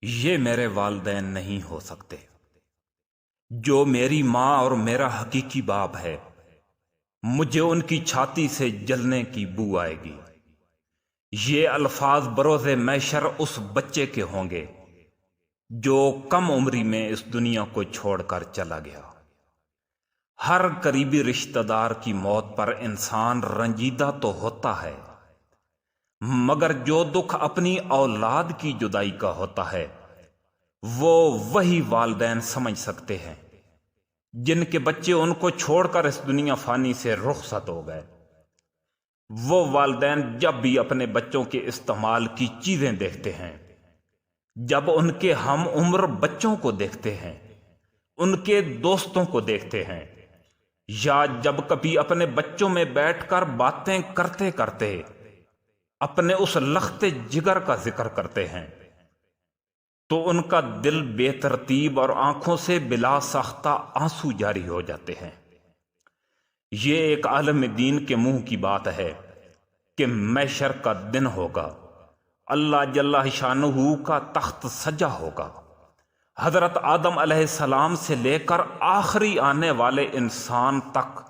یہ میرے والدین نہیں ہو سکتے جو میری ماں اور میرا حقیقی باپ ہے۔ مجھے ان کی چھاتی سے جلنے کی بو آئے گی۔ یہ الفاظ بروز محشر اس بچے کے ہوں گے جو کم عمری میں اس دنیا کو چھوڑ کر چلا گیا۔ ہر قریبی رشتہ دار کی موت پر انسان رنجیدہ تو ہوتا ہے، مگر جو دکھ اپنی اولاد کی جدائی کا ہوتا ہے وہ وہی والدین سمجھ سکتے ہیں جن کے بچے ان کو چھوڑ کر اس دنیا فانی سے رخصت ہو گئے۔ وہ والدین جب بھی اپنے بچوں کے استعمال کی چیزیں دیکھتے ہیں، جب ان کے ہم عمر بچوں کو دیکھتے ہیں، ان کے دوستوں کو دیکھتے ہیں، یا جب کبھی اپنے بچوں میں بیٹھ کر باتیں کرتے کرتے اپنے اس لخت جگر کا ذکر کرتے ہیں، تو ان کا دل بے ترتیب اور آنکھوں سے بلا ساختہ آنسو جاری ہو جاتے ہیں۔ یہ ایک عالم دین کے منہ کی بات ہے کہ محشر کا دن ہوگا، اللہ جل شانہ کا تخت سجا ہوگا، حضرت آدم علیہ السلام سے لے کر آخری آنے والے انسان تک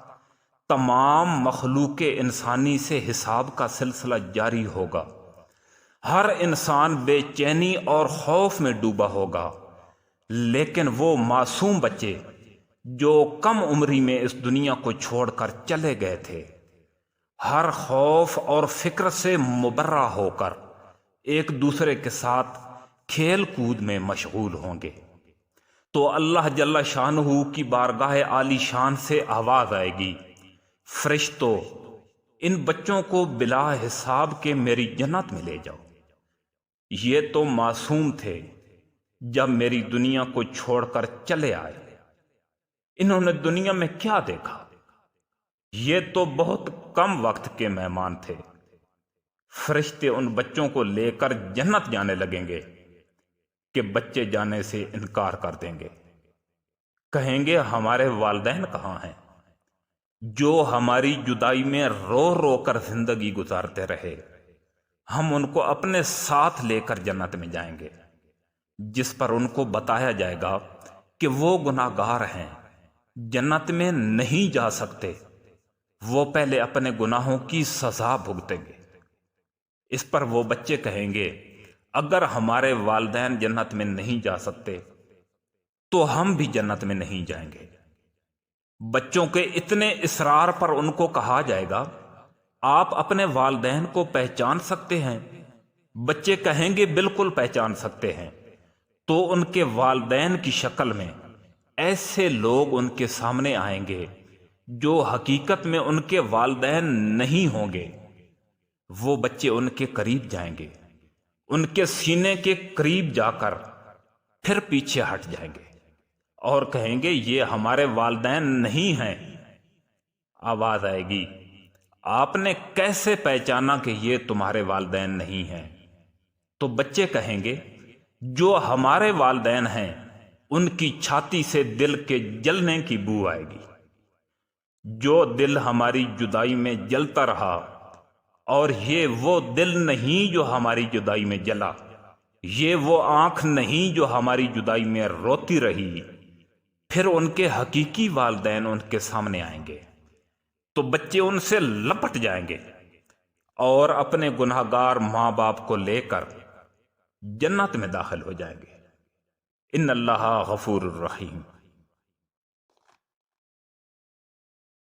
تمام مخلوق انسانی سے حساب کا سلسلہ جاری ہوگا۔ ہر انسان بے چینی اور خوف میں ڈوبا ہوگا، لیکن وہ معصوم بچے جو کم عمری میں اس دنیا کو چھوڑ کر چلے گئے تھے، ہر خوف اور فکر سے مبرہ ہو کر ایک دوسرے کے ساتھ کھیل کود میں مشغول ہوں گے۔ تو اللہ جل شانہ کی بارگاہ عالی شان سے آواز آئے گی، فرشتوں، ان بچوں کو بلا حساب کے میری جنت میں لے جاؤ۔ یہ تو معصوم تھے جب میری دنیا کو چھوڑ کر چلے آئے، انہوں نے دنیا میں کیا دیکھا؟ یہ تو بہت کم وقت کے مہمان تھے۔ فرشتے ان بچوں کو لے کر جنت جانے لگیں گے کہ بچے جانے سے انکار کر دیں گے، کہیں گے ہمارے والدین کہاں ہیں جو ہماری جدائی میں رو رو کر زندگی گزارتے رہے؟ ہم ان کو اپنے ساتھ لے کر جنت میں جائیں گے، جس پر ان کو بتایا جائے گا کہ وہ گناہ گار ہیں، جنت میں نہیں جا سکتے، وہ پہلے اپنے گناہوں کی سزا بھگتیں گے۔ اس پر وہ بچے کہیں گے اگر ہمارے والدین جنت میں نہیں جا سکتے تو ہم بھی جنت میں نہیں جائیں گے۔ بچوں کے اتنے اصرار پر ان کو کہا جائے گا آپ اپنے والدین کو پہچان سکتے ہیں؟ بچے کہیں گے بالکل پہچان سکتے ہیں۔ تو ان کے والدین کی شکل میں ایسے لوگ ان کے سامنے آئیں گے جو حقیقت میں ان کے والدین نہیں ہوں گے۔ وہ بچے ان کے قریب جائیں گے، ان کے سینے کے قریب جا کر پھر پیچھے ہٹ جائیں گے اور کہیں گے یہ ہمارے والدین نہیں ہیں۔ آواز آئے گی آپ نے کیسے پہچانا کہ یہ تمہارے والدین نہیں ہیں؟ تو بچے کہیں گے جو ہمارے والدین ہیں ان کی چھاتی سے دل کے جلنے کی بو آئے گی۔ جو دل ہماری جدائی میں جلتا رہا، اور یہ وہ دل نہیں جو ہماری جدائی میں جلا، یہ وہ آنکھ نہیں جو ہماری جدائی میں روتی رہی، پھر ان کے حقیقی والدین ان کے سامنے آئیں گے تو بچے ان سے لپٹ جائیں گے اور اپنے گناہ گار ماں باپ کو لے کر جنت میں داخل ہو جائیں گے۔ ان اللہ غفور الرحیم۔